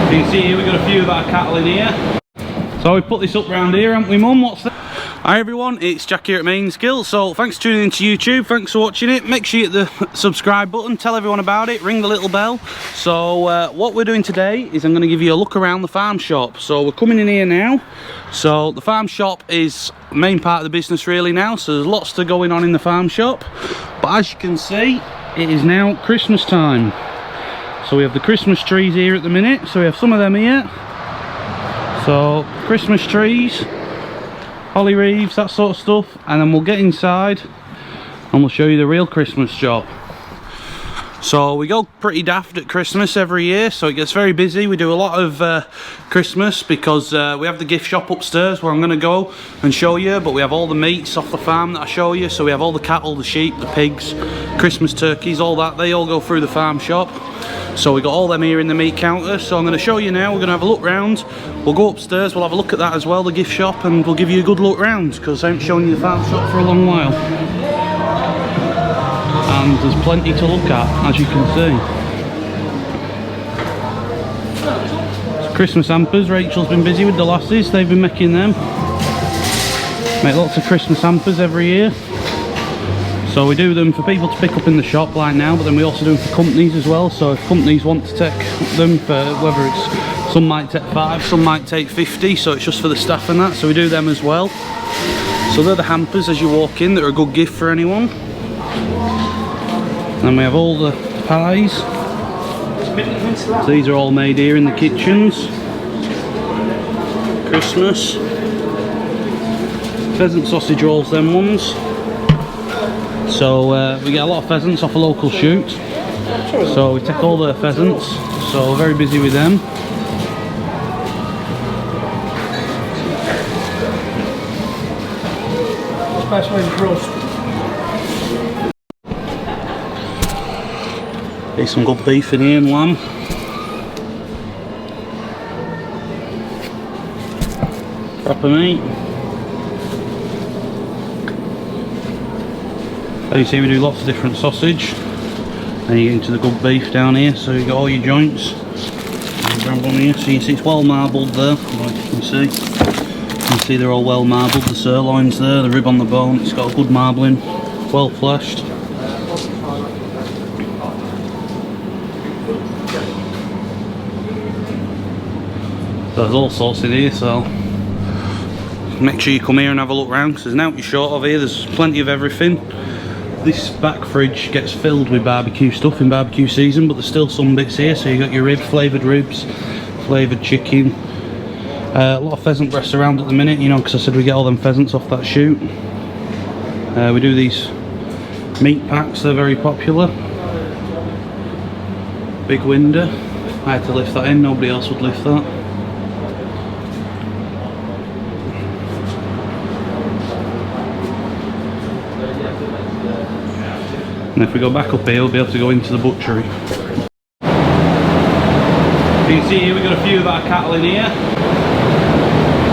You can see here we've got a few of our cattle in here. So we put this up round here, haven't we, Mum? What's that? Hi everyone, it's Jack here at Mainsgill. So thanks for tuning into YouTube, thanks for watching it. Make sure you hit the subscribe button, tell everyone about it, ring the little bell. So what we're doing today is I'm going to give you a look around the farm shop. So we're coming in here now. So the farm shop is the main part of the business really now, so there's lots to going on in the farm shop. But as you can see, it is now Christmas time. So we have the Christmas trees here at the minute, so we have some of them here. So Christmas trees, holly wreaths, that sort of stuff, and then we'll get inside and we'll show you the real Christmas shop. So we go pretty daft at Christmas every year, so it gets very busy. We do a lot of Christmas because we have the gift shop upstairs where I'm going to go and show you, but we have all the meats off the farm that I show you. So we have all the cattle, the sheep, the pigs, Christmas turkeys, all that, they all go through the farm shop. So we got all them here in the meat counter, so I'm going to show you now. We're going to have a look round, we'll go upstairs, we'll have a look at that as well, the gift shop, and we'll give you a good look round because I haven't shown you the farm shop for a long while. And there's plenty to look at, as you can see. It's Christmas hampers, Rachel's been busy with the lasses, they've been making them. Make lots of Christmas hampers every year. So we do them for people to pick up in the shop like now, but then we also do them for companies as well. So if companies want to take them, for whether it's, some might take 5, some might take 50, so it's just for the staff and that, so we do them as well. So they're the hampers as you walk in that are a good gift for anyone. And we have all the pies. So these are all made here in the kitchens. Christmas. Pheasant sausage rolls, them ones. So we get a lot of pheasants off a local shoot. So we take all the pheasants. So we're very busy with them. Especially roast. There's some good beef in here and lamb. Proper meat. As you see, we do lots of different sausage. Then you get into the good beef down here, so you got all your joints. Grab one here, so you see it's well marbled there, like you can see. You can see they're all well marbled, the sirloin's there, the rib on the bone, it's got a good marbling, well fleshed. There's all sorts in here, so make sure you come here and have a look round because there's nothing short of here, there's plenty of everything. This back fridge gets filled with barbecue stuff in barbecue season, but there's still some bits here, so you got your flavoured ribs, flavoured chicken, a lot of pheasant breasts around at the minute, you know, because I said we get all them pheasants off that shoot. We do these meat packs, they're very popular. Big window, I had to lift that in, nobody else would lift that. And if we go back up here, we'll be able to go into the butchery. You can see here we've got a few of our cattle in here.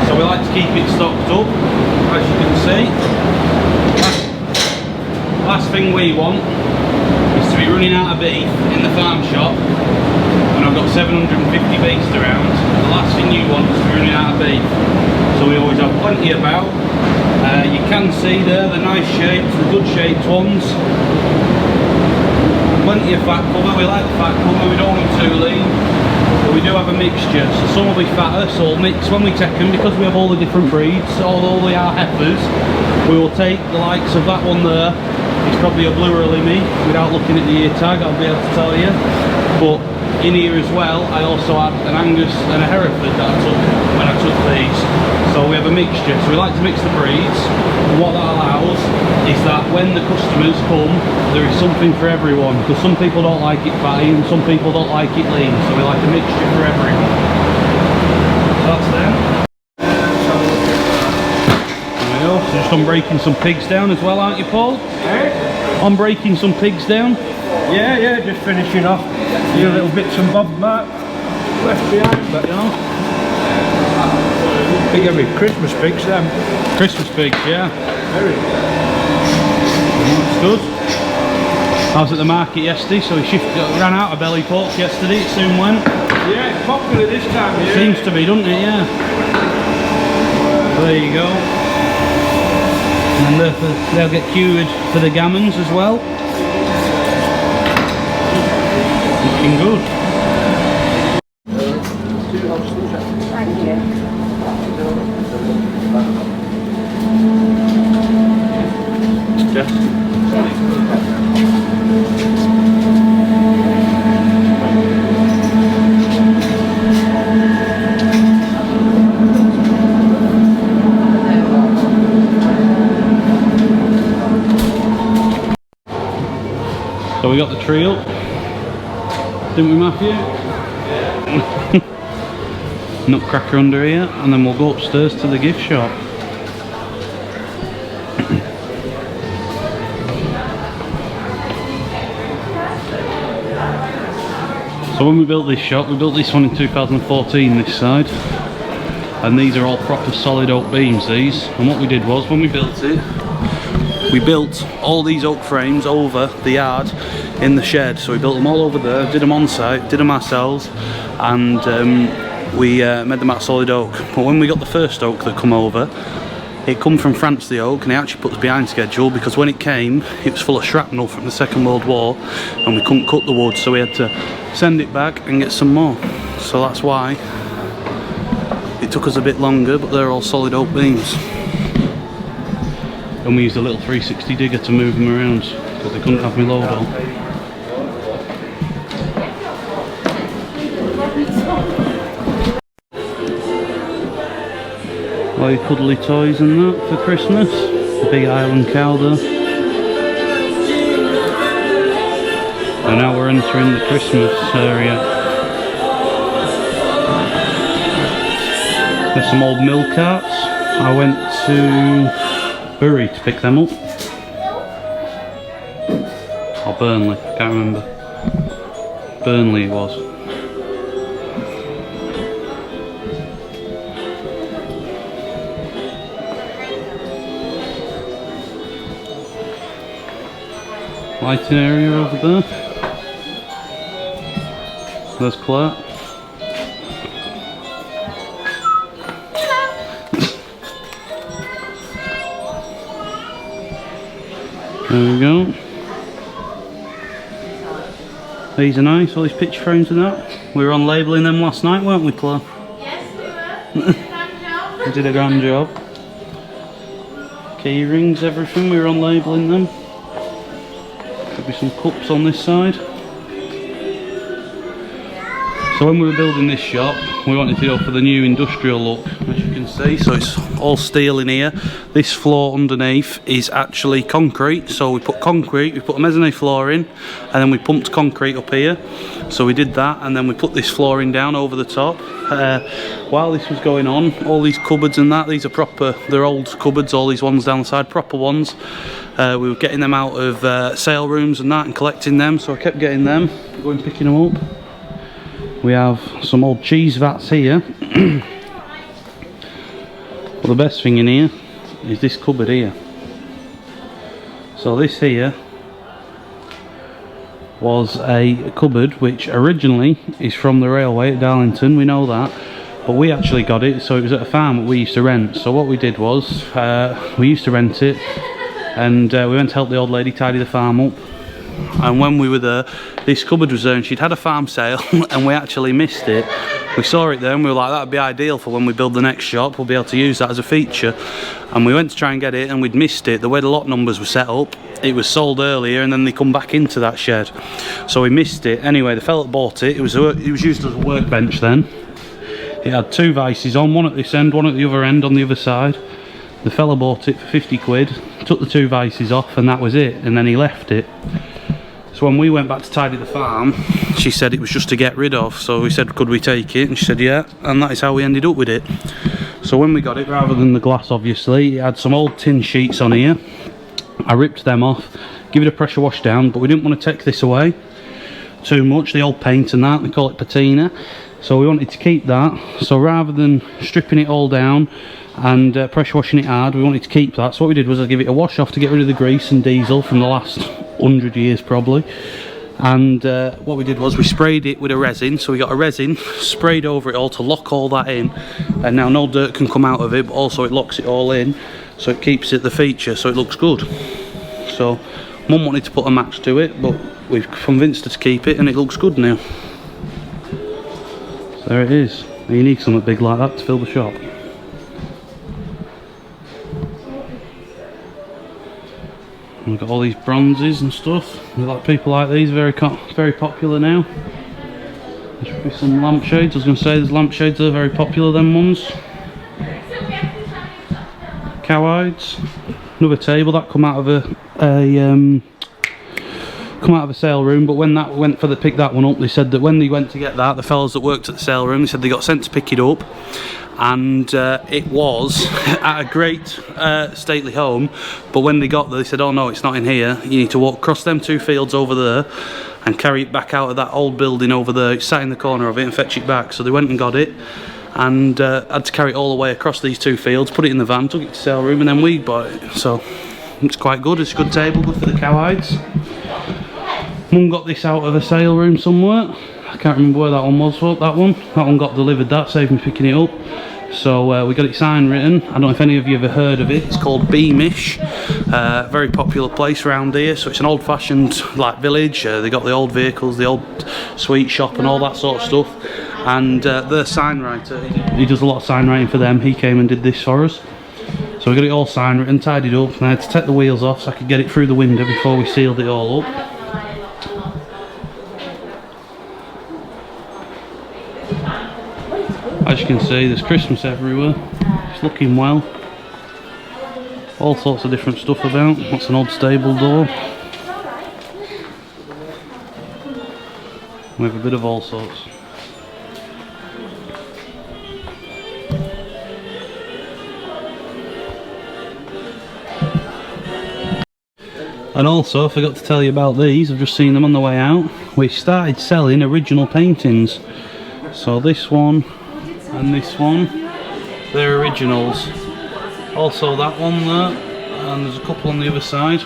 So we like to keep it stocked up, as you can see. Last thing we want is to be running out of beef in the farm shop when I've got 750 beasts around. The last thing you want is to be running out of beef. So we always have plenty about. You can see there the nice shapes, the good shaped ones. Plenty of fat cover, we like the fat cover, we don't want them too lean. But we do have a mixture, so some will be fatter, so we'll mix when we take them, because we have all the different breeds, all the our heifers. We will take the likes of that one there, it's probably a blue or a limmy, without looking at the ear tag, I'll be able to tell you. But in here as well, I also had an Angus and a Hereford that I took when I took these. So we have a mixture, so we like to mix the breeds, and what that allows is that when the customers come, there is something for everyone, because some people don't like it fatty and some people don't like it lean, so we like a mixture for everyone. So that's them. There we go, so just unbreaking some pigs down as well, aren't you, Paul? Eh? Unbreaking some pigs down? Yeah, just finishing off your little bits and bobs, Mark, left behind, but you know. Big heavy Christmas pigs, them. Christmas pigs, yeah. Very. That's good. I was at the market yesterday, so we ran out of belly pork yesterday, it soon went. Yeah, it's popular this time of year. Seems to be, doesn't it? Yeah. There you go. And they'll get cured for the gammons as well. Looking good. Thank you. Yeah. So we got the tree up, didn't we, Matthew? Nutcracker under here, and then we'll go upstairs to the gift shop. So when we built this shop, we built this one in 2014, this side, and these are all proper solid oak beams, these. And what we did was, when we built it, we built all these oak frames over the yard in the shed. So we built them all over there, did them on site, did them ourselves, and we made them out of solid oak. But when we got the first oak that come over, it come from France, the oak, and it actually put us behind schedule because when it came, it was full of shrapnel from the Second World War, and we couldn't cut the wood, so we had to send it back and get some more. So that's why it took us a bit longer, but they're all solid oak beams. And we used a little 360 digger to move them around because they couldn't have me load on. All your cuddly toys and that for Christmas. The big island cow there. And now we're entering the Christmas area. There's some old milk carts. I went to Bury to pick them up. Or Burnley, can't remember. Burnley it was. Lighting area over there. There's Claire. There we go. These are nice, all these picture frames and that. We were on labelling them last night, weren't we, Claire? Yes, we were. We did a grand job. Key rings, everything, we were on labelling them. Could be some cups on this side. So when we were building this shop, we wanted to go for the new industrial look, as you can see. So it's all steel in here. This floor underneath is actually concrete. So we put concrete, we put a mezzanine floor in, and then we pumped concrete up here. So we did that, and then we put this flooring down over the top. While this was going on, all these cupboards and that, these are proper, they're old cupboards, all these ones down the side, proper ones. We were getting them out of sale rooms and that and collecting them, so I kept getting them, going picking them up. We have some old cheese vats here. But the best thing in here is this cupboard here. So this here was a cupboard which originally is from the railway at Darlington, we know that, but we actually got it, so it was at a farm that we used to rent. So what we did was, we used to rent it, and we went to help the old lady tidy the farm up. And when we were there, this cupboard was there and she'd had a farm sale and we actually missed it. We saw it there and we were like, that'd be ideal for when we build the next shop, we'll be able to use that as a feature. And we went to try and get it and we'd missed it. The way the lot numbers were set up, it was sold earlier and then they come back into that shed. So we missed it. Anyway, the fella that bought it, it was used as a workbench then. It had two vices on, one at this end, one at the other end on the other side. The fella bought it for 50 quid, took the two vices off and that was it, and then he left it. So when we went back to tidy the farm, she said it was just to get rid of. So we said, could we take it? And she said, yeah. And that is how we ended up with it. So when we got it, rather than the glass, obviously, it had some old tin sheets on here. I ripped them off, give it a pressure wash down, but we didn't want to take this away too much, the old paint and that, they call it patina. So we wanted to keep that. So rather than stripping it all down and pressure washing it hard, we wanted to keep that. So what we did was I give it a wash off to get rid of the grease and diesel from the last 100 years probably, And what we did was we sprayed it with a resin. So we got a resin, sprayed over it all to lock all that in, and now no dirt can come out of it, but also it locks it all in, so it keeps it the feature, so it looks good. So Mum wanted to put a match to it, but we've convinced her to keep it, and it looks good now. So there it is. You need something big like that to fill the shop. We've got all these bronzes and stuff. Like people like these, very popular now. There should be some lampshades. I was going to say there's lampshades that are very popular. Them ones. Cowides. Another table that come out of a sale room. But when that went for the pick that one up, they said that when they went to get that, the fellas that worked at the sale room, they said they got sent to pick it up. And it was at a great stately home, but when they got there they said, oh no, it's not in here, you need to walk across them 2 fields over there and carry it back out of that old building over there. It's sat in the corner of it, and fetch it back. So they went and got it, and had to carry it all the way across these 2 fields, put it in the van, took it to the sale room, and then we bought it. So it's quite good. It's a good table, good for the cowides. Mum got this out of a sale room somewhere. I can't remember where that one was. That one got delivered. That saved me picking it up. So we got it sign written. I don't know if any of you ever heard of it. It's called Beamish. Very popular place around here. So it's an old-fashioned like village. They got the old vehicles, the old sweet shop, and all that sort of stuff. And their sign writer, he does a lot of sign writing for them. He came and did this for us. So we got it all sign written, tidied up, and I had to take the wheels off so I could get it through the window before we sealed it all up. As you can see, there's Christmas everywhere. It's looking well. All sorts of different stuff about. That's an old stable door. We have a bit of all sorts. And also, I forgot to tell you about these. I've just seen them on the way out. We started selling original paintings. So this one and this one, they're originals. Also that one there, and there's a couple on the other side.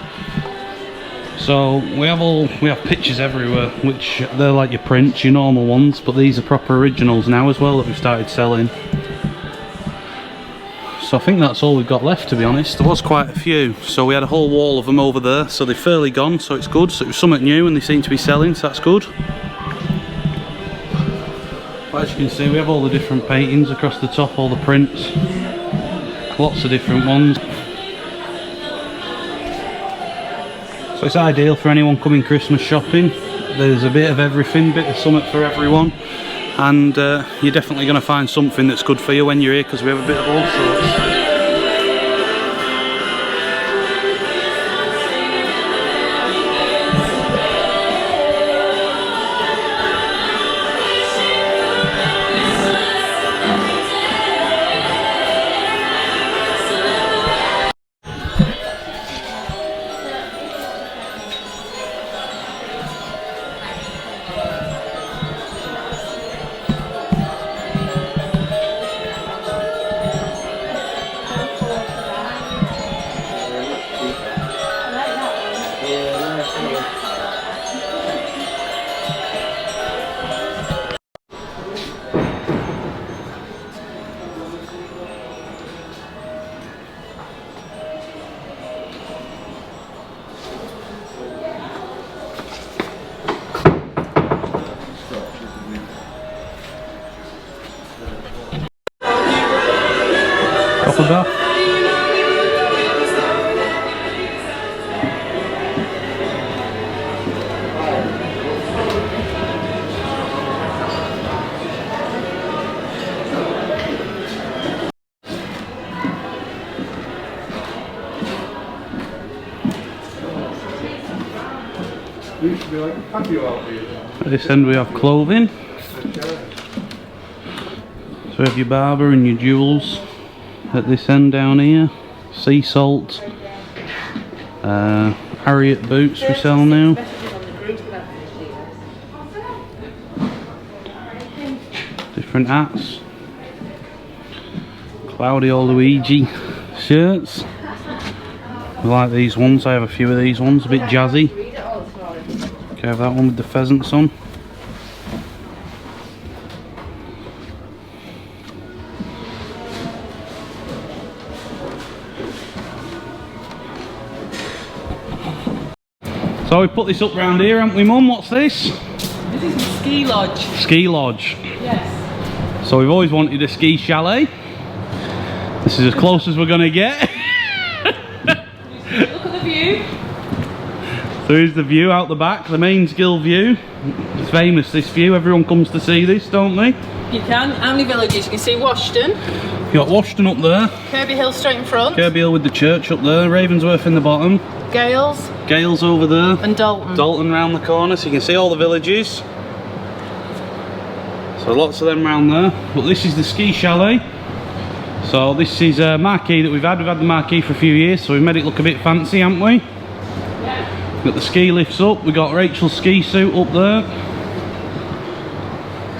So we have pictures everywhere, which they're like your prints, your normal ones, but these are proper originals now as well that we've started selling. So I think that's all we've got left, to be honest. There was quite a few, so we had a whole wall of them over there, so they're fairly gone, so it's good. So it was something new and they seem to be selling, so that's good. As you can see, we have all the different paintings across the top, all the prints, lots of different ones. So it's ideal for anyone coming Christmas shopping. There's a bit of everything, bit of something for everyone, and you're definitely going to find something that's good for you when you're here, because we have a bit of all sorts. Bath. At this end we have clothing. So we have your barber and your jewels. At this end down here, sea salt, Harriet boots we sell now. Different hats. Cloudy or Luigi shirts. I like these ones, I have a few of these ones, a bit jazzy. Okay, have that one with the pheasants on. So we put this up round here, haven't we, Mum? What's this? This is a ski lodge. Ski lodge. Yes. So we've always wanted a ski chalet. This is as close as we're going to get. Look at the view. So here's the view out the back, the Mainsgill view. It's famous, this view. Everyone comes to see this, don't they? You can. How many villages? You can see Washington. You got Washington up there. Kirby Hill straight in front. Kirby Hill with the church up there. Ravensworth in the bottom. Gales. Gales over there. And Dalton. Dalton round the corner, so you can see all the villages. So lots of them round there. But this is the ski chalet. So this is a marquee that we've had. We've had the marquee for a few years, so we've made it look a bit fancy, haven't we? Yeah. Got the ski lifts up. We've got Rachel's ski suit up there.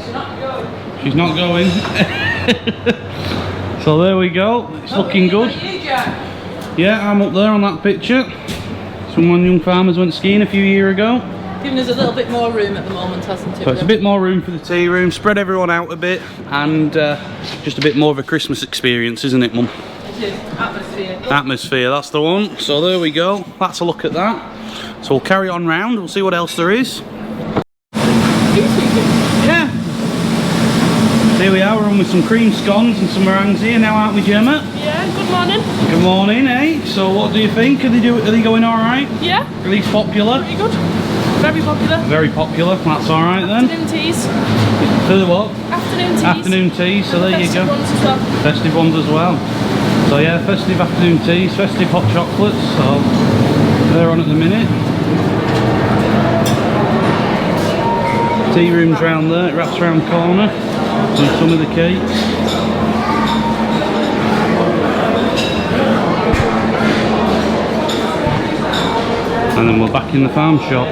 She's not going. She's not going. So there we go. It's looking good. Yeah, I'm up there on that picture. Someone young farmers went skiing a few years ago. Giving us a little bit more room at the moment, hasn't it? So it's a bit more room for the tea room, spread everyone out a bit, and just a bit more of a Christmas experience, isn't it, Mum? It is. Atmosphere. Atmosphere, that's the one. So there we go. That's a look at that. So we'll carry on round. We'll see what else there is. Yeah. Here we are. We're on with some cream scones and some meringues here now, aren't we, Gemma? Yeah, good morning. Good morning, eh? So what do you think? Are they going all right? Yeah, Are these popular? pretty good. Very popular. Very popular. That's all right then. Afternoon teas. For the what? Afternoon teas. Afternoon tea. So there you Festive go. ones as well. Festive ones as well. So yeah, festive afternoon teas, festive hot chocolates. So they're on at the minute. Tea room's round there. It wraps around the corner. And some of the cakes. And then we're back in the farm shop.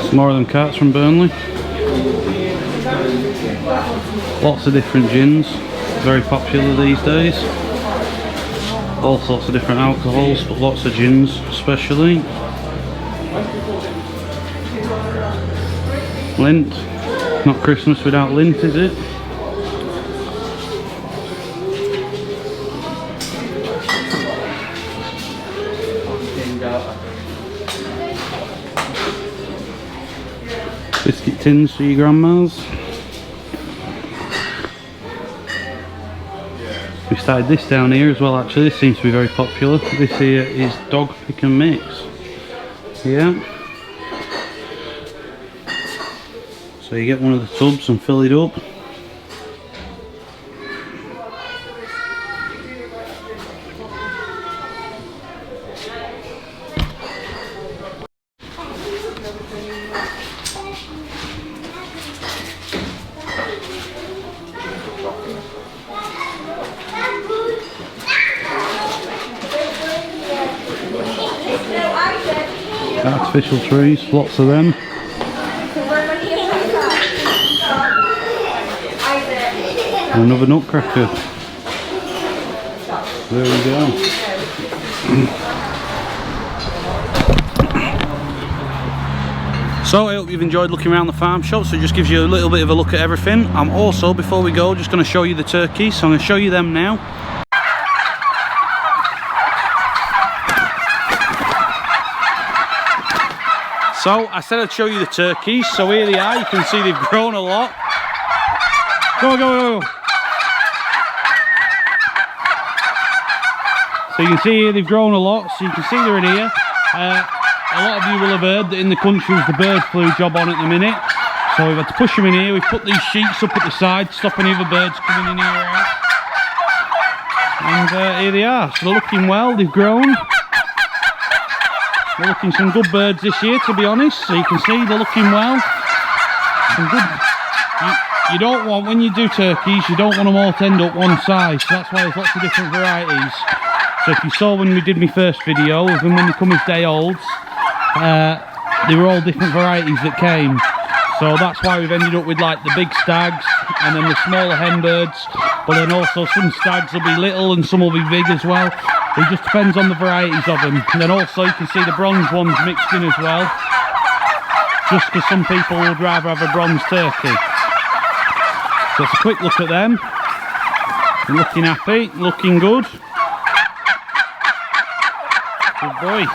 Some more of them carts from Burnley. Lots of different gins, very popular these days. All sorts of different alcohols, but lots of gins especially. Lint, not Christmas without lint, is it? Biscuit tins for your grandmas. We started this down here as well, actually. This seems to be very popular. This here is dog pick and mix. Yeah. So you get one of the tubs and fill it up. Artificial trees, lots of them. And another nutcracker. There we go. So I hope you've enjoyed looking around the farm shop. So it just gives you a little bit of a look at everything. I'm also, before we go, just going to show you the turkeys. So I'm going to show you them now. So I said I'd show you the turkeys, so here they are. You can see they've grown a lot. Go, go, go. So you can see here they've grown a lot, so you can see they're in here. A lot of you will have heard that in the country is the bird flu job on at the minute. So we've had to push them in here. We've put these sheets up at the side, stopping other birds coming in here out. And here they are. So they're looking well, they've grown. They're looking some good birds this year, to be honest. So you can see they're looking well. Some good. You don't want, when you do turkeys, you don't want them all to end up one size. So that's why there's lots of different varieties. So if you saw when we did my first video, even when they come as day olds, they were all different varieties that came. So that's why we've ended up with like the big stags, and then the smaller hen birds, but then also some stags will be little and some will be big as well. It just depends on the varieties of them. And then also you can see the bronze ones mixed in as well, just because some people would rather have a bronze turkey. So it's a quick look at them. They're looking happy, looking good. Good boy.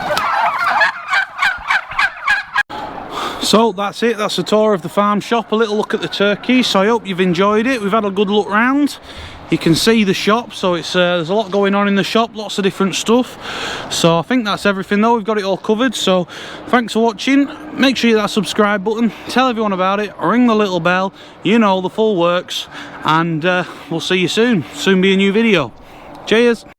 So that's it, that's a tour of the farm shop, a little look at the turkeys. So I hope you've enjoyed it. We've had a good look round. You can see the shop, so it's there's a lot going on in the shop, lots of different stuff. So I think that's everything though, we've got it all covered. So thanks for watching. Make sure you hit that subscribe button, tell everyone about it, ring the little bell, you know, the full works. And we'll see you soon. Soon be a new video. Cheers.